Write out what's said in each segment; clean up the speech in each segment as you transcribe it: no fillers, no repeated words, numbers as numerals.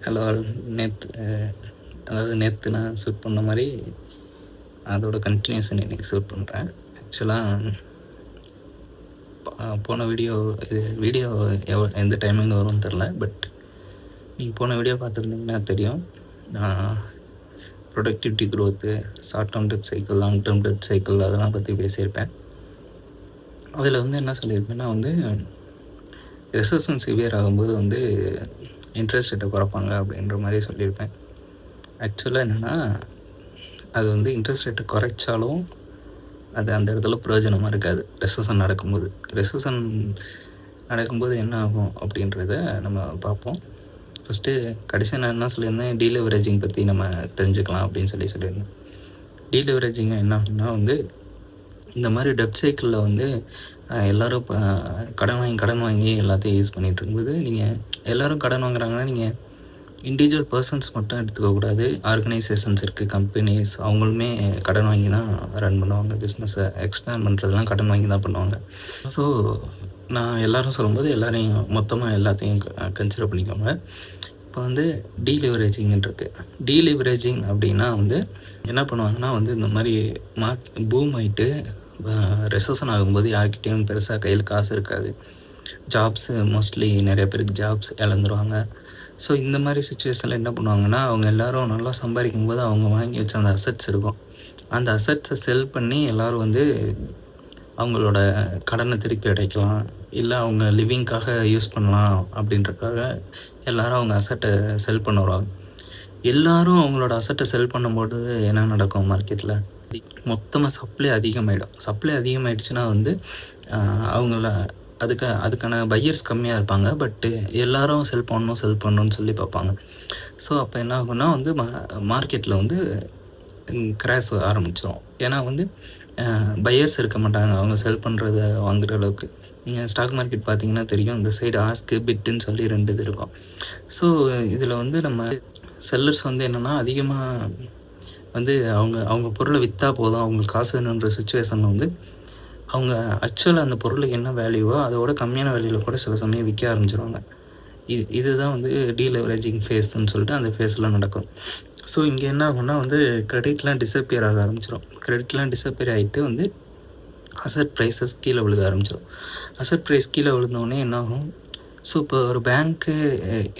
Hello நேற்று அதாவது நேற்று நான் ஷூட் பண்ண மாதிரி அதோட கண்டினியூஷன் இன்றைக்கி ஷூட் பண்ணுறேன். ஆக்சுவலாக போன வீடியோ எந்த டைமிங் வரும்னு தெரில. பட் நீங்கள் போன வீடியோ பார்த்துருந்தீங்கன்னா தெரியும். நான் productivity growth, short term dead cycle, long term dead cycle அதெல்லாம் பற்றி பேசியிருப்பேன். அதில் என்ன சொல்லியிருப்பேன்னா ரெசஷன் சிவியர் ஆகும்போது இன்ட்ரெஸ்ட் ரேட்டை குறைப்பாங்க அப்படின்ற மாதிரி சொல்லியிருப்பேன். ஆக்சுவலாக என்னென்னா அது இன்ட்ரெஸ்ட் ரேட்டை குறைச்சாலும் அது அந்த இடத்துல பிரயோஜனமாக இருக்காது. ரெசஷன் நடக்கும்போது என்ன ஆகும் அப்படின்றத நம்ம பார்ப்போம். ஃபஸ்ட்டு கடைசியாக நான் என்ன சொல்லியிருந்தேன், டீலெவரேஜிங் பற்றி நம்ம தெரிஞ்சுக்கலாம் அப்படின்னு சொல்லியிருந்தேன். டீலெவரேஜிங் என்ன ஆகும்னா இந்த மாதிரி டெப்ட் சைக்கிளில் எல்லோரும் கடன் வாங்கி எல்லாத்தையும் யூஸ் பண்ணிகிட்டு இருக்கும்போது, நீங்கள் எல்லோரும் கடன் வாங்குறாங்கன்னா நீங்கள் இண்டிவிஜுவல் பர்சன்ஸ் மட்டும் எடுத்துக்கக்கூடாது. ஆர்கனைசேஷன்ஸ் இருக்குது, கம்பெனிஸ், அவங்களுமே கடன் வாங்கி தான் ரன் பண்ணுவாங்க. பிஸ்னஸை எக்ஸ்பேண்ட் பண்ணுறதுலாம் கடன் வாங்கி தான் பண்ணுவாங்க. ஸோ நான் எல்லோரும் சொல்லும்போது எல்லாரையும் மொத்தமாக எல்லாத்தையும் கன்சிடர் பண்ணிக்கோங்க. இப்போ டீலிவரேஜிங் இருக்குது. டீலிவரேஜிங் அப்படின்னா என்ன பண்ணுவாங்கன்னா இந்த மாதிரி பூம் ஆகிட்டு ரெசஷன் ஆகும்போது யார்கிட்டையும் பெருசாக கையில் காசு இருக்காது. ஜாப்ஸு மோஸ்ட்லி நிறைய பேருக்கு ஜாப்ஸ் இழந்துருவாங்க. ஸோ இந்த மாதிரி சுச்சுவேஷனில் என்ன பண்ணுவாங்கன்னா, அவங்க எல்லோரும் நல்லா சம்பாதிக்கும் போது அவங்க வாங்கி வச்ச அந்த அசட்ஸ் இருக்கும். அந்த அசட்ஸை செல் பண்ணி எல்லோரும் அவங்களோட கடனை திருப்பி அடைக்கலாம், இல்லை அவங்க லிவிங்காக யூஸ் பண்ணலாம் அப்படின்றக்காக எல்லோரும் அவங்க அசட்டை செல் பண்ண வருவாங்க. எல்லோரும் அவங்களோட அசட்டை செல் பண்ணும்போது என்ன நடக்கும், மார்க்கெட்டில் மொத்தமாக சப்ளை அதிகமாகிடும். சப்ளை அதிகமாகிடுச்சுன்னா அதுக்கான பையர்ஸ் கம்மியாக இருப்பாங்க. பட்டு எல்லோரும் செல் பண்ணணும்னு சொல்லி பார்ப்பாங்க. ஸோ அப்போ என்ன ஆகும்னா மார்க்கெட்டில் கிராஷ் ஆரம்பிச்சிடும். ஏன்னா பையர்ஸ் இருக்க மாட்டாங்க அவங்க செல் பண்ணுறத வாங்குகிற அளவுக்கு. நீங்கள் ஸ்டாக் மார்க்கெட் பார்த்தீங்கன்னா தெரியும், இந்த சைடு ஆஸ்க்கு பிட்டுன்னு சொல்லி 2 இது இருக்கும். ஸோ இதில் நம்ம செல்லர்ஸ் என்னென்னா அதிகமாக அவங்க பொருளை விற்றா போதும், அவங்களுக்கு காசு வேணுன்ற சுச்சுவேஷனில் அவங்க ஆக்சுவலாக அந்த பொருளுக்கு என்ன வேல்யூவோ அதோட கம்மியான வேல்யூவில் கூட சில சமயம் விற்க ஆரம்பிச்சிருவாங்க. இதுதான் டீலெவரேஜிங் ஃபேஸ்ன்னு சொல்லிட்டு அந்த ஃபேஸில் நடக்கும். ஸோ இங்கே என்ன ஆகும்னா கிரெடிட்லாம் டிஸப்பியர் ஆக ஆரம்பிச்சிடும். கிரெடிட்லாம் டிஸப்பியர் ஆகிட்டு அசட் ப்ரைஸஸ் கீழே விழுக ஆரம்பிச்சிடும். அசட் ப்ரைஸ் கீழே விழுந்தோடனே என்ன ஆகும், ஸோ இப்போ ஒரு பேங்க்கு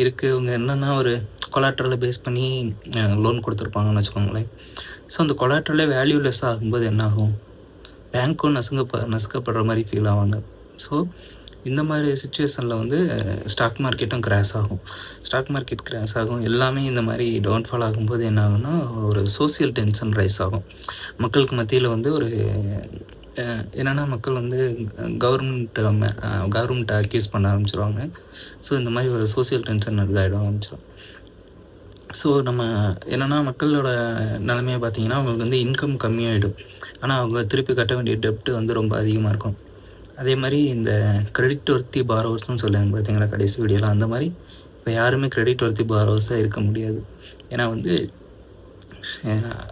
இருக்குது, இவங்க என்னென்னா ஒரு கொலாட்ரலை பேஸ் பண்ணி லோன் கொடுத்துருப்பாங்கன்னு வச்சுக்கோங்களேன். ஸோ அந்த கொலாட்ரலே வேல்யூலெஸ் ஆகும்போது என்னாகும், பேங்க்கும் நசுக்கப்படுற மாதிரி ஃபீல் ஆவாங்க. ஸோ இந்த மாதிரி சுச்சுவேஷனில் ஸ்டாக் மார்க்கெட்டும் கிராஷ் ஆகும். ஸ்டாக் மார்க்கெட் கிராஷ் ஆகும். எல்லாமே இந்த மாதிரி டவுன்ஃபால் ஆகும்போது என்ன ஆகும்னா ஒரு சோசியல் டென்ஷன் ரைஸ் ஆகும். மக்களுக்கு மத்தியில் ஒரு என்னென்னா மக்கள் கவர்மெண்ட்டை அக்யூஸ் பண்ண ஆரம்பிச்சிருவாங்க. ஸோ இந்த மாதிரி ஒரு சோசியல் டென்ஷன் இதாகிடும் ஆரம்பிச்சிடும். ஸோ நம்ம என்னென்னா மக்களோட நிலைமையை பார்த்திங்கன்னா அவங்களுக்கு இன்கம் கம்மியாகிடும். ஆனால் அவங்க திருப்பி கட்ட வேண்டிய டெப்ட்டு ரொம்ப அதிகமாக இருக்கும். அதே மாதிரி இந்த கிரெடிட் ஒர்த்தி பாரோவர்ஸ்னு சொல்லுவாங்க பார்த்தீங்களா கடைசி வீடியோவில், அந்த மாதிரி இப்போ யாருமே கிரெடிட் ஒர்த்தி பாரோவர்ஸாக இருக்க முடியாது. ஏன்னா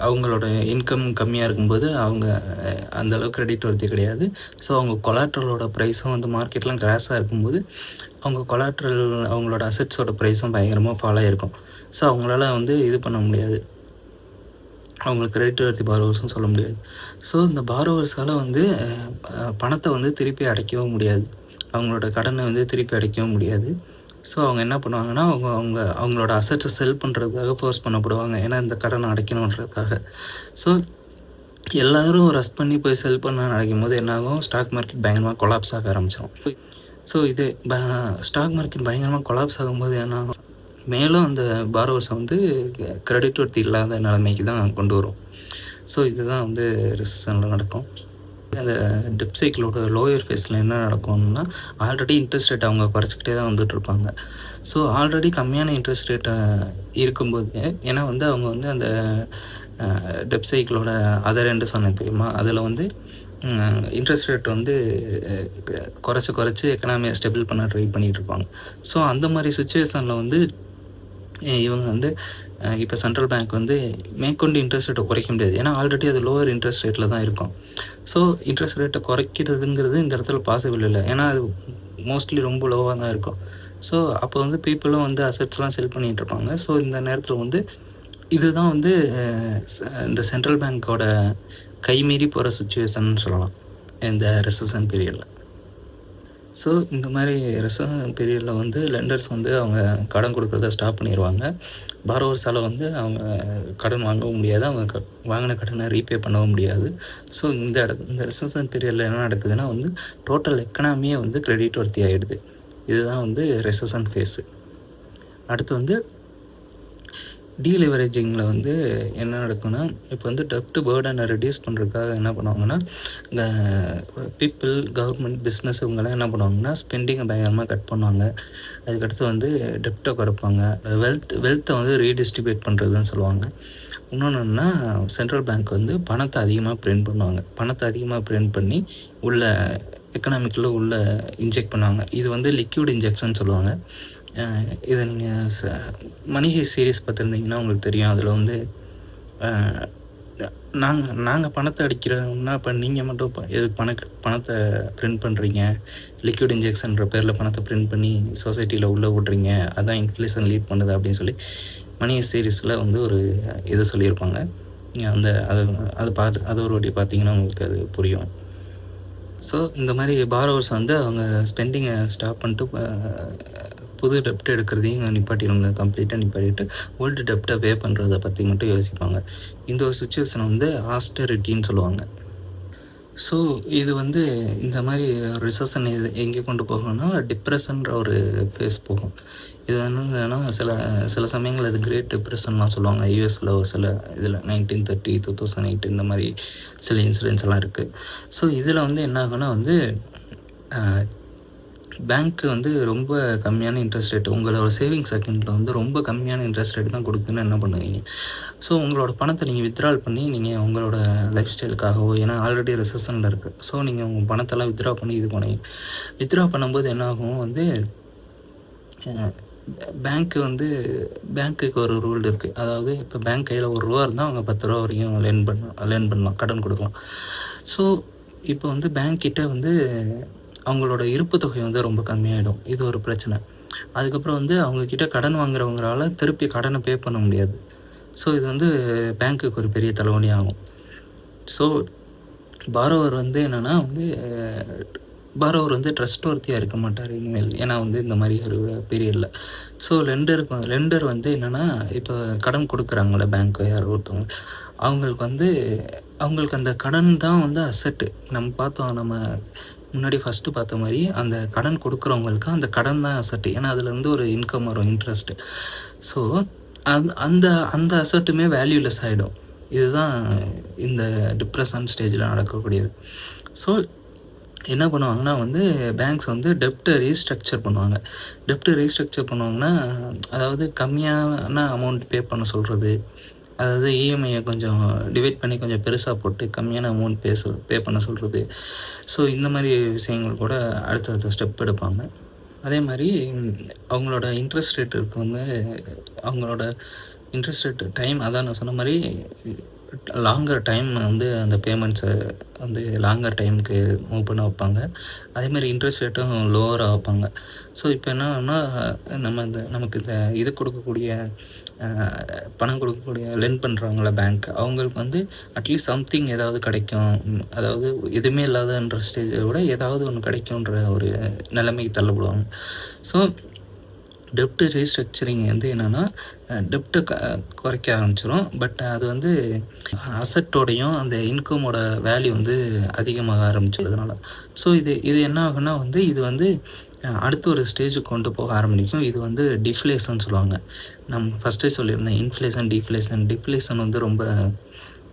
அவங்களோட இன்கம் கம்மியாக இருக்கும்போது அவங்க அந்தளவுக்கு கிரெடிட் ஒர்த்தி கிடையாது. ஸோ அவங்க கொலாட்ரலோட ப்ரைஸும் மார்க்கெட்லாம் கிராஷாக இருக்கும்போது அவங்க கொலாட்ரல் அவங்களோட அசட்ஸோட ப்ரைஸும் பயங்கரமாக ஃபாலோ ஆகிருக்கும். ஸோ அவங்களால இது பண்ண முடியாது, அவங்களுக்கு கிரெடிட் ஒர்த்தி பாரோவர்ஸ்னு சொல்ல முடியாது. ஸோ இந்த பாரோவர்ஸால் பணத்தை திருப்பி அடைக்கவும் முடியாது, அவங்களோட கடனை திருப்பி அடைக்கவும் முடியாது. ஸோ அவங்க என்ன பண்ணுவாங்கன்னா அவங்களோட அசட்ஸை செல் பண்ணுறதுக்காக ஃபோர்ஸ் பண்ணப்படுவாங்க, ஏன்னா இந்த கடனை அடைக்கணுன்றதுக்காக. ஸோ எல்லோரும் ரஷ் பண்ணி போய் செல் பண்ண நினைக்கும் போது என்னாகும், ஸ்டாக் மார்க்கெட் பயங்கரமாக கொலாப்ஸ் ஆக ஆரம்பிச்சிடும். ஸோ இது ஸ்டாக் மார்க்கெட் பயங்கரமாக கொலாப்ஸ் ஆகும்போது என்னாகும், மேலும் அந்த பாரோவர்ஸை கிரெடிட் ஒர்த்தி இல்லாத நிலைமைக்கு தான் கொண்டு வரும். ஸோ இதுதான் ரெசஷனில் நடக்கும். அந்த டெப்ட் சைக்கிளோட லோயர் ஃபேஸில் என்ன நடக்கும்னா ஆல்ரெடி இன்ட்ரெஸ்ட் ரேட் அவங்க குறைச்சிக்கிட்டே தான் வந்துட்டுருப்பாங்க. ஸோ ஆல்ரெடி கம்மியான இன்ட்ரெஸ்ட் ரேட்டை இருக்கும்போது ஏன்னா அவங்க அந்த டெப்ட் சைக்கிளோட அதர் எண்டு சொன்னேன் தெரியுமா, அதில் இன்ட்ரெஸ்ட் ரேட் குறைச்சி எக்கனாமியை ஸ்டெபிள் பண்ண ட்ரை பண்ணிகிட்டு இருப்பாங்க. ஸோ அந்த மாதிரி சுச்சுவேஷனில் இவங்க இப்போ சென்ட்ரல் பேங்க் மேற்கொண்டு இன்ட்ரெஸ்ட் ரேட்டை குறைக்க முடியாது, ஏன்னா ஆல்ரெடி அது லோவர் இன்ட்ரெஸ்ட் ரேட்டில் தான் இருக்கும். ஸோ இன்ட்ரெஸ்ட் ரேட்டை குறைக்கிறதுங்கிறது இந்த இடத்துல பாசிபிள் இல்லை, ஏன்னா அது மோஸ்ட்லி ரொம்ப லோவாக தான் இருக்கும். ஸோ அப்போ வந்து பீப்புளும் வந்து அசெட்ஸ்லாம் செல் பண்ணிகிட்ருப்பாங்க. ஸோ இந்த நேரத்தில் வந்து இதுதான் வந்து இந்த சென்ட்ரல் பேங்க்கோட கைமீறி போகிற சுச்சுவேஷன்னு சொல்லலாம் இந்த ரெசஷன் பீரியடில். ஸோ இந்த மாதிரி ரெசஷன் பீரியடில் வந்து லெண்டர்ஸ் வந்து அவங்க கடன் கொடுக்குறத ஸ்டாப் பண்ணிடுவாங்க. பாரோவர்ஸால் வந்து அவங்க கடன் வாங்கவும் முடியாது, அவங்க வாங்கின கடனை ரீபே பண்ணவும் முடியாது. ஸோ இந்த ரெசஷன் பீரியடில் என்ன நடக்குதுன்னா வந்து டோட்டல் எக்கனாமியே வந்து கிரெடிட் வர்த்தி ஆகிடுது. இதுதான் வந்து ரெசஷன் ஃபேஸு. அடுத்து வந்து டீலிவரேஜிங்கில் வந்து என்ன நடக்கும்னா, இப்போ வந்து டெப்ட் பேர்டனை ரெடியூஸ் பண்ணுறதுக்காக என்ன பண்ணுவாங்கன்னா, இந்த பீப்புள், கவர்மெண்ட், பிஸ்னஸ் இவங்கெல்லாம் என்ன பண்ணுவாங்கன்னா ஸ்பெண்டிங்கை பயங்கரமாக கட் பண்ணுவாங்க. அதுக்கடுத்து வந்து டெப்ட்டை குறைப்பாங்க. வெல்த்தை வந்து ரீடிஸ்ட்ரிபியூட் பண்ணுறதுன்னு சொல்லுவாங்க. இன்னொன்று என்னன்னா, சென்ட்ரல் பேங்க் வந்து பணத்தை அதிகமாக பிரிண்ட் பண்ணுவாங்க. பணத்தை அதிகமாக பிரிண்ட் பண்ணி உள்ள எக்கனாமிக்கில் உள்ள இன்ஜெக்ட் பண்ணுவாங்க. இது வந்து லிக்விட் இன்ஜெக்ஷன் சொல்லுவாங்க. இதை நீங்கள் மணி ஹெய்ஸ்ட் சீரீஸ் பார்த்துருந்தீங்கன்னா உங்களுக்கு தெரியும். அதில் வந்து நாங்கள் பணத்தை அடிக்கிறோம்னா இப்போ நீங்கள் மட்டும் எதுக்கு பணத்தை பிரிண்ட் பண்ணுறீங்க, லிக்விட் இன்ஜெக்ஷன்ற பேரில் பணத்தை பிரிண்ட் பண்ணி சொசைட்டியில் உள்ளே விட்றீங்க, அதான் இன்ஃப்ளேஷன் லீட் பண்ணுது அப்படின்னு சொல்லி மணி ஹெய்ஸ்ட் சீரீஸில் வந்து ஒரு இது சொல்லியிருப்பாங்க. நீங்கள் அது ஒரு வாட்டி பார்த்தீங்கன்னா உங்களுக்கு அது புரியும். ஸோ இந்த மாதிரி பாரோவர்ஸ் வந்து அவங்க ஸ்பெண்டிங்கை ஸ்டாப் பண்ணிட்டு புது டெப்ட் எடுக்கிறதையும் நிப்பாட்டிடுவாங்க. கம்ப்ளீட்டாக நிப்பாட்டிட்டு ஓல்டு டெப்டை பே பண்ணுறதை பற்றி மட்டும் யோசிப்பாங்க. இந்த ஒரு சுச்சுவேஷனை வந்து ஆஸ்டெரிட்டின்னு சொல்லுவாங்க. ஸோ இது வந்து இந்த மாதிரி ரிசெஷன் இது எங்கே கொண்டு போகும்னா டிப்ரெஷன்ற ஒரு ஃபேஸ் போகும். இது என்னன்னா சில சமயங்கள் அது கிரேட் டிப்ரெஷன்லாம் சொல்லுவாங்க. யூஎஸில் ஒரு சில இதில் 1930, 2008 இந்த மாதிரி சில இன்சிடென்ட்ஸ் எல்லாம் இருக்குது. ஸோ இதில் வந்து என்ன ஆகுனா வந்து பேங்க்கு வந்து ரொம்ப கம்மியான இன்ட்ரெஸ்ட் ரேட், உங்களோட சேவிங்ஸ் அக்கௌண்ட்டில் வந்து ரொம்ப கம்மியான இன்ட்ரெஸ்ட் ரேட் தான் கொடுக்குதுன்னு என்ன பண்ணுவீங்க? ஸோ உங்களோட பணத்தை நீங்கள் வித்ட்ரால் பண்ணி நீங்கள் உங்களோட லைஃப் ஸ்டைலுக்காகவோ, ஏன்னா ஆல்ரெடி ரெசஷனில் இருக்குது, ஸோ நீங்கள் உங்கள் பணத்தெல்லாம் வித்ட்ரா பண்ணி இது பண்ணுவீங்க. வித்ட்ரா பண்ணும்போது என்ன ஆகும் வந்து பேங்க்குக்கு ஒரு ரூல் இருக்குது. அதாவது இப்போ பேங்க் கையில் ₹1 இருந்தால் அவங்க ₹10 வரைக்கும் லேர்ன் பண்ணலாம், கடன் கொடுக்கலாம். ஸோ இப்போ வந்து பேங்க் கிட்ட வந்து அவங்களோட இருப்பு தொகை வந்து ரொம்ப கம்மியாயிடும். இது ஒரு பிரச்சனை. அதுக்கப்புறம் வந்து அவங்கக்கிட்ட கடன் வாங்குறவங்களால திருப்பி கடனை பே பண்ண முடியாது. ஸோ இது வந்து பேங்க்குக்கு ஒரு பெரிய தலைவலி ஆகும். ஸோ பாரோவர் வந்து என்னென்னா வந்து பாரோவர் வந்து ட்ரஸ்ட் வர்த்தியாக இருக்க மாட்டார் இனிமேல். ஏன்னா வந்து இந்த மாதிரி ஒரு பீரியடில் ஸோ லெண்டர் வந்து என்னென்னா, இப்போ கடன் கொடுக்குறாங்கள பேங்க்கு யாரோ ஒருத்தவங்க, அவங்களுக்கு அந்த கடன் தான் வந்து அசெட்டு. நம்ம முன்னாடி ஃபஸ்ட்டு பார்த்த மாதிரி அந்த கடன் கொடுக்குறவங்களுக்கு அந்த கடன் தான் அசெட்டு. ஏன்னா அதில் வந்து ஒரு இன்கம் வரும், இன்ட்ரெஸ்ட்டு. ஸோ அந்த அசெட்டுமே வேல்யூலெஸ் ஆகிடும். இதுதான் இந்த டிப்ரெஷன் ஸ்டேஜில் நடக்கக்கூடியது. ஸோ என்ன பண்ணுவாங்கன்னா வந்து பேங்க்ஸ் வந்து டெப்ட்டை ரீஸ்ட்ரக்சர் பண்ணுவாங்க. பண்ணுவாங்கன்னா அதாவது கம்மியான அமௌண்ட் பே பண்ண சொல்கிறது, அதாவது இஎம்ஐயை கொஞ்சம் டிவைட் பண்ணி கொஞ்சம் பெருசாக போட்டு கம்மியான அமௌண்ட் பே பண்ண சொல்கிறது. ஸோ இந்த மாதிரி விஷயங்கள் கூட அடுத்தடுத்த ஸ்டெப் எடுப்பாங்க. அதே மாதிரி அவங்களோட இன்ட்ரெஸ்ட் ரேட்டுக்கு வந்து அவங்களோட இன்ட்ரெஸ்ட் ரேட் டைம், அதான் நான் சொன்ன மாதிரி லாங்கர் டைம் வந்து அந்த பேமெண்ட்ஸை வந்து லாங்கர் டைமுக்கு மூவ் பண்ண வைப்பாங்க. அதேமாதிரி இன்ட்ரெஸ்ட் ரேட்டும் லோவராக வைப்பாங்க. ஸோ இப்போ என்னன்னா நமக்கு இந்த இது கொடுக்கக்கூடிய பணம் கொடுக்கக்கூடிய லெண்ட் பண்ணுறாங்கள பேங்க், அவங்களுக்கு வந்து அட்லீஸ்ட் சம்திங் ஏதாவது கிடைக்கும், அதாவது எதுவுமே இல்லாதன்ற ஸ்டேஜை விட ஏதாவது ஒன்று கிடைக்குன்ற ஒரு நிலைமைக்கு தள்ளப்படுவாங்க. ஸோ டெப்ட் ரீஸ்ட்ரக்சரிங் வந்து என்னென்னா டெப்ட்டை குறைக்க ஆரம்பிச்சிடும். பட் அது வந்து அசட்டோடையும் அந்த இன்கமோட வேல்யூ வந்து அதிகமாக ஆரம்பிச்சதுனால ஸோ இது என்ன ஆகுன்னா வந்து இது வந்து அடுத்த ஒரு ஸ்டேஜுக்கு கொண்டு போக ஆரம்பிக்கும். இது வந்து டிஃப்ளேஷன் சொல்லுவாங்க. நம்ம ஃபஸ்ட்டே சொல்லியிருந்தேன், டிஃப்ளேஷன் வந்து ரொம்ப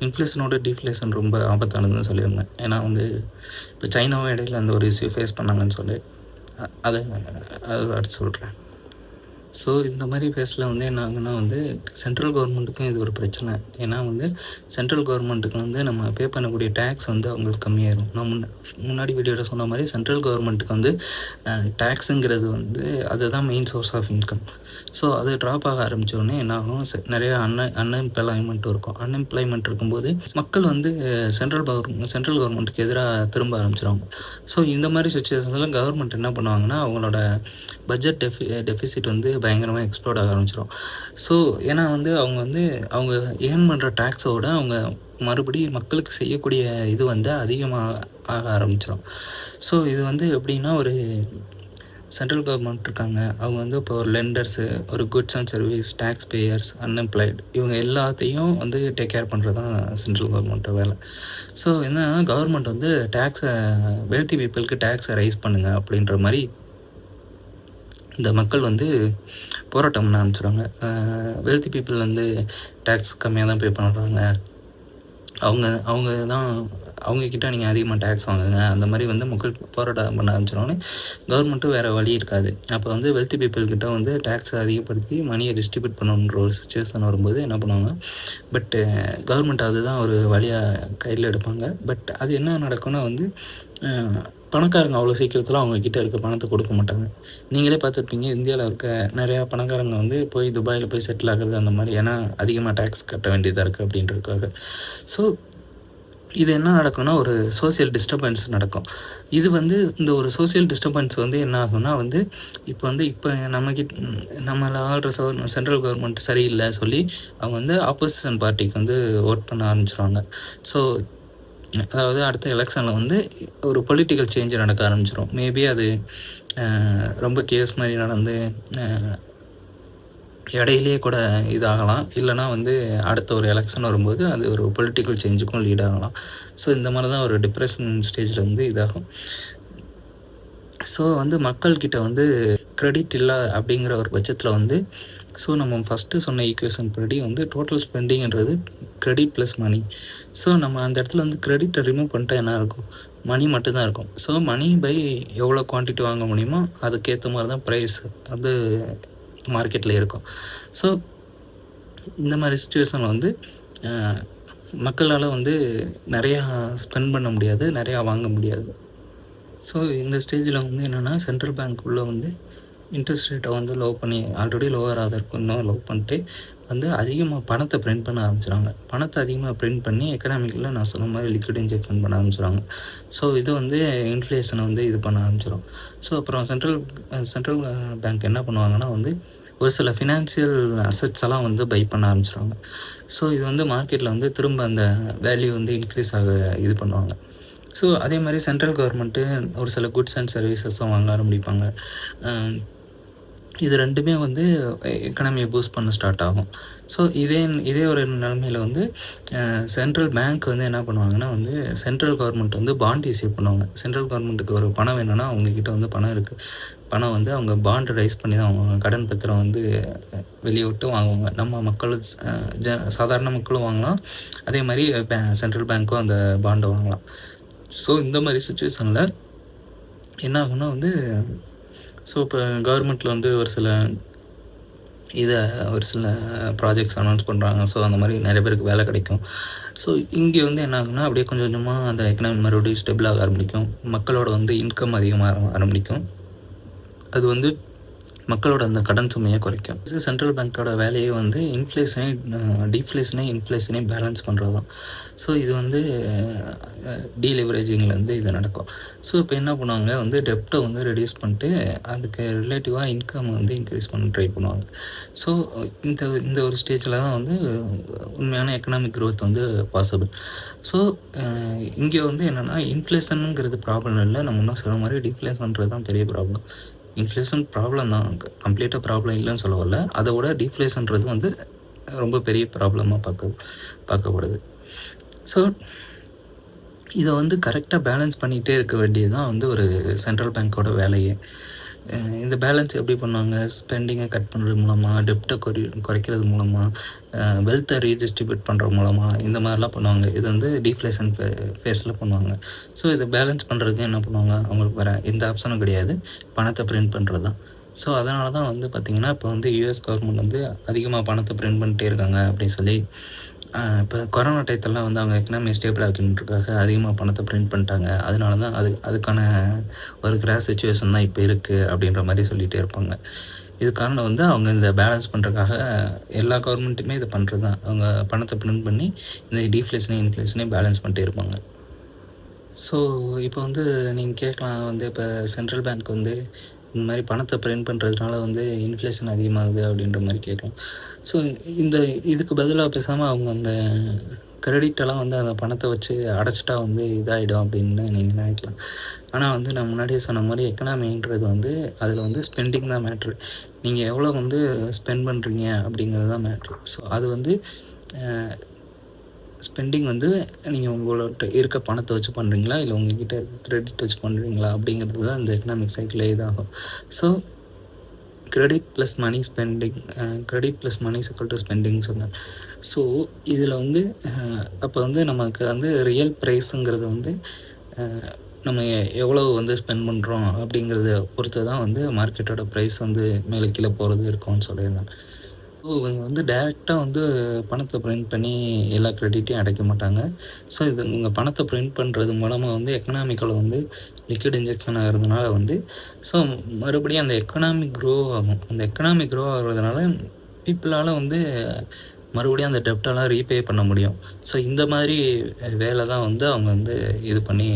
இன்ஃப்ளேஷனோட டிஃப்ளேஷன் ரொம்ப ஆபத்தானதுன்னு சொல்லியிருந்தேன். ஏன்னா வந்து இப்போ சைனாவும் இடையில அந்த ஒரு இஷ்யூ ஃபேஸ் பண்ணாங்கன்னு சொல்லி அதை அடுத்து சொல்கிறேன். ஸோ இந்த மாதிரி ஃபேஸில் வந்து என்ன ஆகுன்னா வந்து சென்ட்ரல் கவர்மெண்ட்டுக்கும் இது ஒரு பிரச்சனை. ஏன்னா வந்து சென்ட்ரல் கவர்மெண்ட்டுக்கு வந்து நம்ம பே பண்ணக்கூடிய டேக்ஸ் வந்து அவங்களுக்கு கம்மியாயிரும். நான் முன்னாடி வீடியோவில் சொன்ன மாதிரி சென்ட்ரல் கவர்மெண்ட்டுக்கு வந்து டேக்ஸுங்கிறது வந்து அதுதான் main source of income. So அது ட்ராப் ஆக ஆரம்பித்தோடனே என்னாகும், நிறைய அன்எம்ப்ளாய்மெண்ட் இருக்கும். அன்எம்ப்ளாய்மெண்ட் இருக்கும்போது மக்கள் வந்து சென்ட்ரல் கவர்மெண்ட்டுக்கு எதிராக திரும்ப ஆரம்பிச்சிருவாங்க. ஸோ இந்த மாதிரி சுச்சுவேஷன்ஸில் கவர்மெண்ட் என்ன பண்ணுவாங்கன்னா, அவங்களோட பட்ஜெட் டெஃபிசிட் வந்து பயங்கரமாக எக்ஸ்ப்ளோர்ட் ஆக ஆரம்பிச்சிடும். ஸோ ஏன்னா வந்து அவங்க ஏர்ன் பண்ணுற டேக்ஸோட அவங்க மறுபடியும் மக்களுக்கு செய்யக்கூடிய இது வந்து அதிகமாக ஆக ஆரம்பிச்சிடும். ஸோ இது வந்து எப்படின்னா, ஒரு சென்ட்ரல் கவர்மெண்ட் இருக்காங்க, அவங்க வந்து இப்போ ஒரு லெண்டர்ஸு, ஒரு goods and service, tax payers, unemployed, இவங்க எல்லாத்தையும் வந்து டேக் கேர் பண்ணுறது தான் சென்ட்ரல் கவர்மெண்ட்டோட வேலை. ஸோ என்னன்னா, கவர்மெண்ட் வந்து வெல்த்தி பீப்புளுக்கு டேக்ஸை ரைஸ் பண்ணுங்க அப்படின்ற மாதிரி இந்த மக்கள் வந்து போராட்டம் பண்ண ஆரம்பிச்சிடுவாங்க. வெல்த்தி பீப்புள் வந்து டேக்ஸ் கம்மியாக தான் பே பண்ணுறாங்க, அவங்க தான் அவங்கக்கிட்ட நீங்கள் அதிகமாக டேக்ஸ் வாங்குங்க, அந்த மாதிரி வந்து மக்கள் போராட்டம் பண்ண ஆரம்பிச்சிடோன்னே கவர்மெண்ட்டும் வேறு வழி இருக்காது. அப்போ வந்து வெல்த்தி பீப்புள்கிட்ட வந்து டேக்ஸை அதிகப்படுத்தி மணியை டிஸ்ட்ரிபியூட் பண்ணணுன்ற ஒரு சுச்சுவேஷன் வரும்போது என்ன பண்ணுவாங்க, பட்டு கவர்மெண்ட் அதுதான் ஒரு வழியாக கையில் எடுப்பாங்க. பட் அது என்ன நடக்கும்னா வந்து பணக்காரங்க அவ்வளோ சீக்கிரத்தில் அவங்கக்கிட்ட இருக்க பணத்தை கொடுக்க மாட்டாங்க. நீங்களே பார்த்துருப்பீங்க, இந்தியாவில் இருக்க நிறையா பணக்காரங்க வந்து போய் துபாயில் போய் செட்டில் ஆகுறது அந்த மாதிரி, ஏன்னா அதிகமாக டேக்ஸ் கட்ட வேண்டியதாக இருக்குது அப்படின்றதுக்காக. ஸோ இது என்ன நடக்கும்னா, ஒரு சோசியல் டிஸ்டர்பன்ஸ் நடக்கும். இது வந்து இந்த ஒரு சோசியல் டிஸ்டர்பன்ஸ் வந்து என்ன ஆகும்னா வந்து, இப்போ நம்மளை ஆள்ற சென்ட்ரல் கவர்மெண்ட் சரியில்லை சொல்லி அவங்க வந்து ஆப்போசிஷன் பார்ட்டிக்கு வந்து ஓட் பண்ண ஆரம்பிச்சிருவாங்க. ஸோ அதாவது அடுத்த எலெக்ஷனில் வந்து ஒரு பொலிட்டிக்கல் சேஞ்ச் நடக்க ஆரம்பிச்சிடும். மேபி அது ரொம்ப கேஸ் மாதிரி நடந்து இடையிலேயே கூட இதாகலாம், இல்லைனா வந்து அடுத்த ஒரு எலெக்ஷன் வரும்போது அது ஒரு பொலிட்டிக்கல் சேஞ்சுக்கும் லீட் ஆகலாம். ஸோ இந்த மாதிரி தான் ஒரு டிப்ரெஷன் ஸ்டேஜில் வந்து இதாகும். ஸோ வந்து மக்கள்கிட்ட வந்து கிரெடிட் இல்லை அப்படிங்கிற ஒரு பட்சத்தில் வந்து, ஸோ நம்ம ஃபஸ்ட்டு சொன்ன ஈக்குவேஷன் படி வந்து டோட்டல் ஸ்பெண்டிங்கிறது கிரெடிட் ப்ளஸ் மணி. ஸோ நம்ம அந்த இடத்துல வந்து கிரெடிட்டை ரிமூவ் பண்ணிட்டா என்ன இருக்கும், மணி மட்டும்தான் இருக்கும். ஸோ மணி பை எவ்வளோ குவான்டிட்டி வாங்க முடியுமோ அதுக்கேற்ற மாதிரி தான் ப்ரைஸ் வந்து மார்க்கெட்டில் இருக்கும். ஸோ இந்த மாதிரி சுச்சுவேஷனில் வந்து மக்களால் வந்து நிறையா ஸ்பெண்ட் பண்ண முடியாது, நிறையா வாங்க முடியாது. ஸோ இந்த ஸ்டேஜில் வந்து என்னென்னா, சென்ட்ரல் பேங்க் உள்ளே வந்து இன்ட்ரெஸ்ட் ரேட்டை வந்து ஆல்ரெடி லோவர் ஆகிறதுக்கு இன்னும் லோ பண்ணிட்டு வந்து அதிகமாக பணத்தை பிரிண்ட் பண்ண ஆரம்பிச்சிடுறாங்க. பணத்தை அதிகமாக பிரிண்ட் பண்ணி எக்கனாமிக்கில் நான் சொன்ன மாதிரி லிக்விட் இன்ஜெக்ஷன் பண்ண ஆரம்பிச்சிடுறாங்க. ஸோ இது வந்து இன்ஃப்ளேஷனை வந்து இது பண்ண ஆரம்பிச்சிடும். ஸோ அப்புறம் சென்ட்ரல் பேங்க் என்ன பண்ணுவாங்கன்னா வந்து ஒரு சில ஃபினான்ஷியல் அசட்ஸ் எல்லாம் வந்து பை பண்ண ஆரம்பிச்சிடுவாங்க. ஸோ இது வந்து மார்க்கெட்டில் வந்து திரும்ப அந்த வேல்யூ வந்து இன்க்ரீஸ் ஆக இது பண்ணுவாங்க. ஸோ அதே மாதிரி சென்ட்ரல் கவர்மெண்ட்டு ஒரு சில குட்ஸ் அண்ட் சர்வீசஸும் வாங்க ஆரம்பிப்பாங்க. இது ரெண்டுமே வந்து எக்கனாமியை பூஸ்ட் பண்ண ஸ்டார்ட் ஆகும். ஸோ இதே ஒரு நிலைமையில் வந்து சென்ட்ரல் பேங்க் வந்து என்ன பண்ணுவாங்கன்னா வந்து சென்ட்ரல் கவர்மெண்ட் வந்து பாண்ட் இஷ்யூ பண்ணுவாங்க. சென்ட்ரல் கவர்மெண்ட்டுக்கு ஒரு பணம் வேணும்னா அவங்கக்கிட்ட வந்து பணம் இருக்குது, பணம் வந்து அவங்க பாண்டு ரைஸ் பண்ணி தான் வாங்குவாங்க. கடன் பத்திரம் வந்து வெளியே விட்டு வாங்குவாங்க. நம்ம மக்களும் சாதாரண மக்களும் வாங்கலாம், அதே மாதிரி சென்ட்ரல் பேங்க்கும் அந்த பாண்டை வாங்கலாம். ஸோ இந்த மாதிரி சுச்சுவேஷனில் என்ன ஆகுன்னா வந்து, ஸோ இப்போ கவர்மெண்ட்டில் வந்து ஒரு சில ப்ராஜெக்ட்ஸ் அனௌன்ஸ் பண்ணுறாங்க. ஸோ அந்த மாதிரி நிறைய பேருக்கு வேலை கிடைக்கும். ஸோ இங்கே வந்து என்ன ஆகுன்னா, அப்படியே கொஞ்சம் கொஞ்சமாக அந்த எக்கனாமி மறுபடியும் ஸ்டெபிள் ஆக ஆரம்பிக்கும். மக்களோட வந்து இன்கம் அதிகமாக ஆரம்பிக்கும். அது வந்து மக்களோட அந்த கடன் சுமையை குறைக்கும். சென்ட்ரல் பேங்க்கோட வேலையே வந்து இன்ஃப்ளேஷனை பேலன்ஸ் பண்ணுறது தான். ஸோ இது வந்து டீலிவரேஜிங்கில் வந்து இது நடக்கும். ஸோ இப்போ என்ன பண்ணுவாங்க வந்து டெப்டை வந்து ரெடியூஸ் பண்ணிட்டு அதுக்கு ரிலேட்டிவாக இன்கம் வந்து இன்க்ரீஸ் பண்ண ட்ரை பண்ணுவாங்க. ஸோ இந்த ஒரு ஸ்டேஜில் தான் வந்து உண்மையான எக்கனாமிக் க்ரோத் வந்து பாசிபிள். ஸோ இங்கே வந்து என்னென்னா, இன்ஃப்ளேஷனுங்கிறது ப்ராப்ளம் இல்லை, நம்ம இன்னும் சொல்ல மாதிரி டிஃப்ளேஷன்றது தான் பெரிய ப்ராப்ளம். இன்ஃப்ளேஷன் ப்ராப்ளம் தான், கம்ப்ளீட்டாக ப்ராப்ளம் இல்லைன்னு சொல்ல வரல. அதோட டிஃப்ளேஷன்றது வந்து ரொம்ப பெரிய ப்ராப்ளமாக பார்க்கப்படுது. ஸோ இதை வந்து கரெக்டாக பேலன்ஸ் பண்ணிகிட்டே இருக்க வேண்டியது தான் வந்து ஒரு சென்ட்ரல் பேங்க்கோட வேலையே. இந்த பேலன்ஸ் எப்படி பண்ணுவாங்க, ஸ்பெண்டிங்கை கட் பண்ணுறது மூலமாக, டெப்டை குறைக்கிறது மூலமாக, வெல்த்தை ரீடிஸ்ட்ரிபியூட் பண்ணுறது மூலமாக, இந்த மாதிரிலாம் பண்ணுவாங்க. இது வந்து டிஃப்ளேஷன் ஃபேஸில் பண்ணுவாங்க. ஸோ இதை பேலன்ஸ் பண்ணுறதுக்கு என்ன பண்ணுவாங்க, அவங்களுக்கு வேறு எந்த ஆப்ஷனும் கிடையாது, பணத்தை பிரிண்ட் பண்ணுறது தான். ஸோ அதனால தான் வந்து பார்த்திங்கன்னா, இப்போ வந்து யுஎஸ் கவர்மெண்ட் வந்து அதிகமாக பணத்தை பிரிண்ட் பண்ணிட்டே இருக்காங்க அப்படின்னு சொல்லி இப்போ கொரோனா டயத்துலலாம் வந்து அவங்க எக்கனாமி ஸ்டேபிள் ஆக்கணுன்றதுக்காக அதிகமாக பணத்தை பிரிண்ட் பண்ணிட்டாங்க. அதனால தான் அதுக்கான ஒரு கிராஸ் சிச்சுவேஷன் தான் இப்போ இருக்குது அப்படின்ற மாதிரி சொல்லிகிட்டே இருப்பாங்க. இது காரணம் வந்து அவங்க இந்த பேலன்ஸ் பண்ணுறதுக்காக எல்லா கவர்மெண்ட்டுமே இதை பண்ணுறது தான். அவங்க பணத்தை பிரிண்ட் பண்ணி இந்த டீஃப்ளேஷனையும் இன்ஃப்ளேஷனையும் பேலன்ஸ் பண்ணிட்டே இருப்பாங்க. ஸோ இப்போ வந்து நீங்கள் கேட்கலாம் வந்து இப்போ சென்ட்ரல் பேங்க் வந்து இந்த மாதிரி பணத்தை பிரிண்ட் பண்ணுறதுனால வந்து இன்ஃப்ளேஷன் அதிகமாகுது அப்படின்ற மாதிரி கேட்கலாம். ஸோ இதுக்கு பதிலாக பேசாமல் அவங்க அந்த கிரெடிட்டெல்லாம் வந்து அந்த பணத்தை வச்சு அடைச்சிட்டா வந்து இதாகிடும் அப்படின்னு நீங்கள் நினைக்கலாம். ஆனால் வந்து நான் முன்னாடியே சொன்ன மாதிரி எக்கனாமின்றது வந்து அதில் வந்து ஸ்பெண்டிங் தான் மேட்ரு. நீங்கள் எவ்வளோ வந்து ஸ்பெண்ட் பண்ணுறீங்க அப்படிங்கிறது தான் மேட்ரு. ஸோ அது வந்து ஸ்பெண்டிங் வந்து நீங்கள் உங்கள்கிட்ட இருக்க பணத்தை வச்சு பண்ணுறீங்களா, இல்லை உங்கள்கிட்ட இருக்க கிரெடிட் வச்சு பண்ணுறீங்களா அப்படிங்கிறது தான் இந்த எக்கனாமிக் சைக்கிளே இதாகும். So credit plus money spending, credit plus money equal to spending சொன்னார். ஸோ இதில் வந்து அப்போ வந்து நமக்கு வந்து ரியல் ப்ரைஸுங்கிறது வந்து நம்ம எவ்வளோ வந்து ஸ்பெண்ட் பண்ணுறோம் அப்படிங்கிறத பொறுத்து தான் வந்து மார்க்கெட்டோட ப்ரைஸ் வந்து மேலே கீழே போகிறது இருக்கும்னு சொல்லியிருந்தேன். ஸோ இவங்க வந்து டைரெக்டாக வந்து பணத்தை பிரிண்ட் பண்ணி எல்லா கிரெடிட்டையும் அடைக்க மாட்டாங்க. ஸோ இவங்க பணத்தை பிரிண்ட் பண்ணுறது மூலமாக வந்து எக்கனாமிக்கில் வந்து லிக்விட் இன்ஜெக்ஷன் ஆகிறதுனால வந்து ஸோ மறுபடியும் அந்த எக்கனாமி க்ரோ ஆகும். அந்த எக்கனாமி க்ரோ ஆகிறதுனால பீப்புளால் வந்து மறுபடியும் அந்த டெப்டெல்லாம் ரீபே பண்ண முடியும். ஸோ இந்த மாதிரி வேலை தான் வந்து அவங்க வந்து இது பண்ணி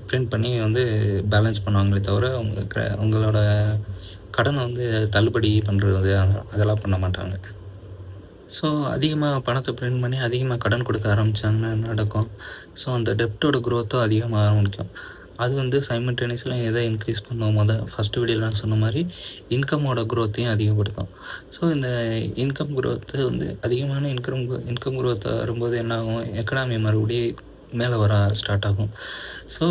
பிரிண்ட் பண்ணி வந்து பேலன்ஸ் பண்ணுவாங்களே தவிர உங்களோட கடனை வந்து தள்ளுபடி பண்ணுறது அதெல்லாம் பண்ண மாட்டாங்க. ஸோ அதிகமாக பணத்தை பிரிண்ட் பண்ணி அதிகமாக கடன் கொடுக்க ஆரம்பித்தாங்கன்னா நடக்கும். ஸோ அந்த டெப்டோட க்ரோத்தும் அதிகமாக ஆரம்பிக்கும். அது வந்து சைமல்டேனியஸில் எதை இன்க்ரீஸ் பண்ணுவோம் ஃபஸ்ட்டு வீடியோலாம் சொன்ன மாதிரி இன்கமோட க்ரோத்தையும் அதிகப்படுத்தும். ஸோ இந்த இன்கம் க்ரோத்து வந்து அதிகமான இன்கம் க்ரோத் வரும்போது என்ன ஆகும், எக்கனாமி மறுபடியும் மேலே வர ஸ்டார்ட் ஆகும். ஸோ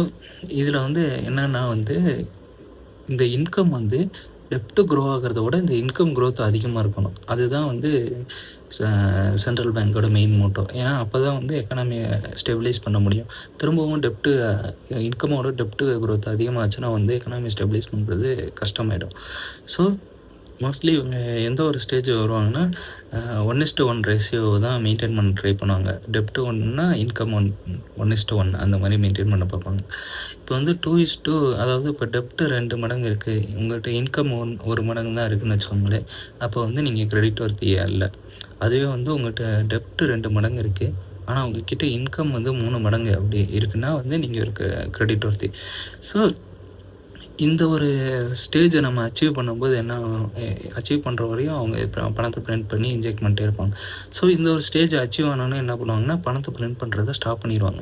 இதில் வந்து என்னென்னா வந்து இந்த இன்கம் வந்து டெப்ட்டு க்ரோ ஆகிறத விட இந்த இன்கம் க்ரோத் அதிகமாக இருக்கணும். அதுதான் வந்து சென்ட்ரல் பேங்க்கோட மெயின் மோட்டோ. ஏன்னா அப்போ தான் வந்து எக்கனாமியை ஸ்டெபிலைஸ் பண்ண முடியும். திரும்பவும் இன்கமோட டெப்ட்டு க்ரோத் அதிகமாகச்சுன்னா வந்து எக்கனாமி ஸ்டெபிலைஸ் பண்ணுறது கஷ்டமாயிடும். ஸோ மோஸ்ட்லி இவங்க எந்த ஒரு ஸ்டேஜ் வருவாங்கன்னா 1:1 ரேஷியோ தான் மெயின்டைன் பண்ண ட்ரை பண்ணுவாங்க. டெப்ட்டு 1ன்னா இன்கம் 1:1 அந்த மாதிரி மெயின்டைன் பண்ண பார்ப்பாங்க. இப்போ வந்து 2:2 அதாவது இப்போ டெப்ட்டு 2 மடங்கு இருக்குது, உங்கள்கிட்ட இன்கம் 1 மடங்கு தான் இருக்குதுன்னு வச்சுக்கோங்களேன். அப்போ வந்து நீங்கள் கிரெடிட் வர்த்தியே அல்ல. அதுவே வந்து உங்கள்கிட்ட டெப்ட்டு 2 மடங்கு இருக்குது, ஆனால் உங்கள்கிட்ட இன்கம் வந்து 3 மடங்கு அப்படி இருக்குன்னா வந்து நீங்கள் ஒரு கிரெடிட் வர்த்தி. ஸோ இந்த ஒரு ஸ்டேஜை நம்ம அச்சீவ் பண்ணும்போது என்ன அச்சீவ் பண்ணுற வரையும் அவங்க பணத்தை பிரிண்ட் பண்ணி இன்ஜெக்ட் பண்ணிட்டே இருப்பாங்க. ஸோ இந்த ஒரு ஸ்டேஜ் அச்சீவ் ஆனோன்னு என்ன பண்ணுவாங்கன்னா பணத்தை பிரிண்ட் பண்ணுறதை ஸ்டாப் பண்ணிடுவாங்க.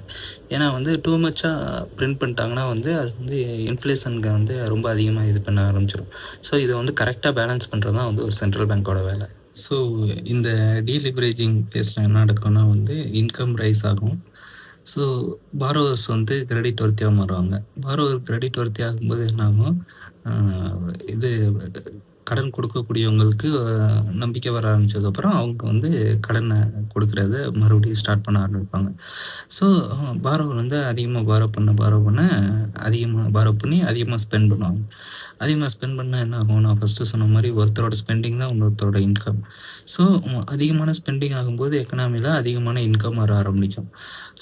ஏன்னா வந்து டூ மச்சாக பிரிண்ட் பண்ணிட்டாங்கன்னா வந்து அது வந்து இன்ஃப்ளேஷனுக்கு வந்து ரொம்ப அதிகமாக இது பண்ண ஆரம்பிச்சிடும். ஸோ இதை வந்து கரெக்டாக பேலன்ஸ் பண்ணுறது தான் வந்து ஒரு சென்ட்ரல் பேங்க்கோட வேலை. ஸோ இந்த டீலிவரேஜிங் ஃபேஸில் என்ன நடக்கும்னா வந்து இன்கம் ரைஸ் ஆகும். ஸோ பாரோவர்ஸ் வந்து கிரெடிட் வர்த்தியாக மாறுவாங்க. பாரோவர் கிரெடிட் வர்த்தி ஆகும்போது என்னாகும், இது கடன் கொடுக்கக்கூடியவங்களுக்கு நம்பிக்கை வர ஆரம்பித்ததுக்கப்புறம் அவங்க வந்து கடனை கொடுக்குறத மறுபடியும் ஸ்டார்ட் பண்ண ஆரம்பிப்பாங்க. ஸோ பாரோவர் வந்து அதிகமாக பாரோ பண்ண அதிகமாக பாரோ பண்ணி அதிகமாக ஸ்பெண்ட் பண்ணுவாங்க. அதிகமாக ஸ்பெண்ட் பண்ணால் என்ன ஆகும், நான் ஃபஸ்ட்டு சொன்ன மாதிரி ஒருத்தரோட ஸ்பெண்டிங் தான் இன்னொருத்தரோட இன்கம். ஸோ அதிகமான ஸ்பெண்டிங் ஆகும்போது எக்கனாமியில் அதிகமான இன்கம் வர ஆரம்பிக்கும்.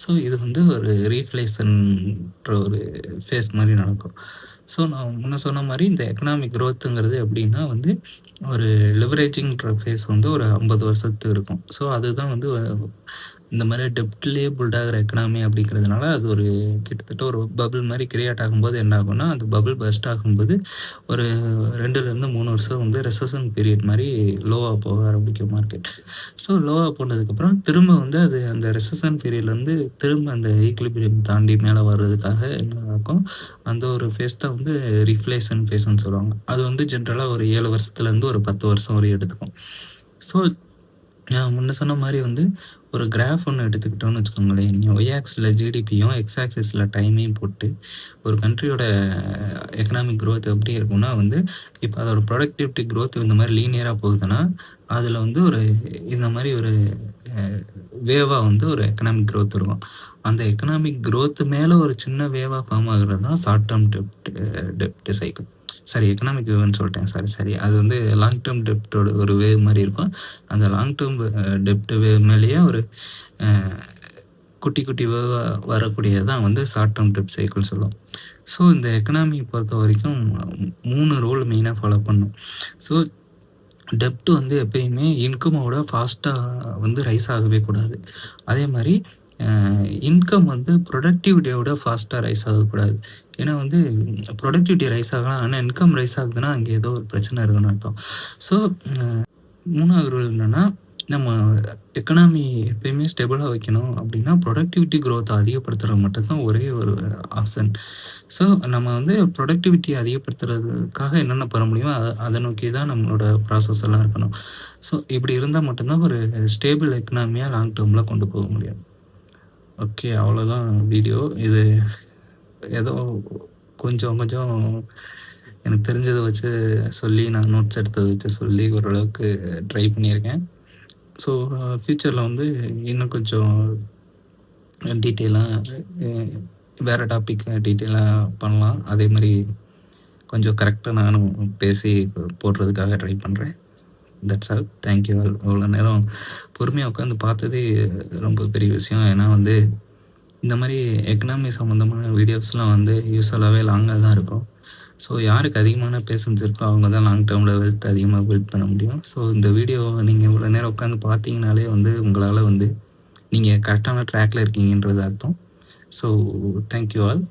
ஸோ இது வந்து ஒரு ரீஃப்ளேஷன்ற ஒரு ஃபேஸ் மாதிரி நடக்கும். ஸோ நான் முன்ன சொன்ன மாதிரி இந்த எக்கனாமிக் க்ரோத்துங்கிறது எப்படின்னா வந்து ஒரு லிவரேஜிங்ன்ற ஃபேஸ் வந்து ஒரு 50 வருஷத்துக்கு இருக்கும். ஸோ அதுதான் வந்து இந்த மாதிரி டெப்ட்லேயே பில்ட் ஆகிற எக்கனாமி அப்படிங்கிறதுனால அது ஒரு கிட்டத்தட்ட ஒரு பபிள் மாதிரி கிரியேட் ஆகும்போது என்ன ஆகும்னா அந்த பபிள் பஸ்ட் ஆகும்போது ஒரு 2-3 வருஷம் வந்து ரெசஷன் பீரியட் மாதிரி லோவாக போக ஆரம்பிக்கும் மார்க்கெட். ஸோ லோவாக போனதுக்கப்புறம் திரும்ப வந்து அது அந்த ரெசஷன் பீரியட்லேருந்து திரும்ப அந்த ஈக்லிபிரியம் தாண்டி மேலே வர்றதுக்காக என்ன நடக்கும், அந்த ஒரு ஃபேஸ் தான் வந்து ரிஃப்ளேஷன் ஃபேஸ்ன்னு சொல்லுவாங்க. அது வந்து ஜென்ரலாக ஒரு 7 வருஷத்துலேருந்து ஒரு 10 வருஷம் வரை எடுத்துக்கும். ஸோ நான் முன்ன சொன்ன மாதிரி வந்து ஒரு கிராஃப் ஒன்று எடுத்துக்கிட்டோன்னு வச்சுக்கோங்களேன். நீங்கள் ஒய் ஆக்ஸில் ஜிடிபியும் எக்ஸ் ஆக்சிஸில் டைமையும் போட்டு ஒரு கண்ட்ரியோட எக்கனாமிக் க்ரோத் எப்படி இருக்கும்னா வந்து இப்போ அதோட ப்ரொடக்டிவிட்டி க்ரோத் இந்த மாதிரி லீனியராக போகுதுன்னா அதில் வந்து ஒரு இந்த மாதிரி ஒரு வேவாக வந்து ஒரு எக்கனாமிக் க்ரோத் இருக்கும். அந்த எக்கனாமிக் க்ரோத்து மேலே ஒரு சின்ன வேவாக ஃபார்ம் ஆகுறது தான் ஷார்ட் டேர்ம் டெப்ட் சைக்கிள். சாரி எக்கனாமிக் வேவ்ன்னு சொல்லிட்டேன். சாரி. அது வந்து லாங் டெர்ம் டெப்ட்டோட ஒரு வேவ் மாரி இருக்கும். அந்த லாங் டெர்ம் டெப்ட் வேவ் மேலேயே ஒரு அ குட்டி குட்டி வேவா வரக்கூடியது தான் வந்து ஷார்ட் டெர்ம் டெப்ட் சைக்கிள் சொல்லுவோம். ஸோ இந்த எக்கனாமி பொறுத்தவரைக்கும் 3 ரூல் மெயினா ஃபாலோ பண்ணும். ஸோ டெப்ட் வந்து எப்பயுமே இன்கமோட ஃபாஸ்ட்டா வந்து ரைஸ் ஆகவே கூடாது. அதே மாரி அ இன்கம் வந்து புரொடக்டிவிட்டியோட ஃபாஸ்ட்டா ரைஸ் ஆகக்கூடாது. ஏன்னா வந்து புரொடக்டிவிட்டி ரைஸ் ஆகலாம். ஆனா இன்கம் ரைஸ் ஆகுதுன்னா, அங்க ஏதோ ஒரு பிரச்சனை இருக்குன்னு அர்த்தம். ஸோ 3வது ரூல் என்னன்னா, நம்ம எக்கனாமி எப்பயுமே ஸ்டெபிளா வைக்கணும் அப்படின்னா, புரொடக்டிவிட்டி குரோத்த அதிகப்படுத்துறது மட்டும் தான் ஒரே ஒரு ஆப்ஷன். ஸோ நம்ம வந்து புரொடக்டிவிட்டி அதிகப்படுத்துறதுக்காக என்னென்ன பண்ண முடியுமோ, அத நோக்கி தான் நம்மளோட ப்ராசஸ் எல்லாம் இருக்கணும். ஸோ இப்படி இருந்தா மட்டும் தான் ஒரு ஸ்டேபிள் எக்கனாமியா லாங் டெர்ம்ல கொண்டு போக முடியும். ஓகே. அவ்வளோதான் வீடியோ. இது ஏதோ கொஞ்சம் கொஞ்சம் எனக்கு தெரிஞ்சத வச்சு சொல்லி, நான் நோட்ஸ் எடுத்தத வச்சு சொல்லி ஓரளவுக்கு ட்ரை பண்ணியிருக்கேன். ஸோ ஃப்யூச்சர்ல வந்து இன்னும் கொஞ்சம் டீட்டெயிலா அ வேற டாபிக் டீட்டெயிலா பண்ணலாம். அதே மாரி கொஞ்சம் கரெக்ட்டா நானும் பேசி போடுறதுக்காக ட்ரை பண்றேன். That's all. Thank you all. இவ்வளோ நேரம் பொறுமையா உட்காந்து பார்த்ததே ரொம்ப பெரிய விஷயம். ஏன்னா வந்து இந்த மாரி எக்கனாமி சம்மந்தமான வீடியோஸ்லாம் வந்து யூசுவலாவே லாங்கா தான் இருக்கும். ஸோ யாருக்கு அதிகமான பேஷன்ஸ் இருக்கோ, அவங்க தான் லாங் டெர்ம்ல வெல்த் அதிகமா பில்ட் பண்ண முடியும். ஸோ இந்த வீடியோ நீங்க இவ்வளோ நேரம் உட்காந்து பார்த்தீங்கனாலே வந்து உங்களால வந்து நீங்க கரெக்ட்டான ட்ராக்ல இருக்கீங்கன்றது அர்த்தம். So thank you all.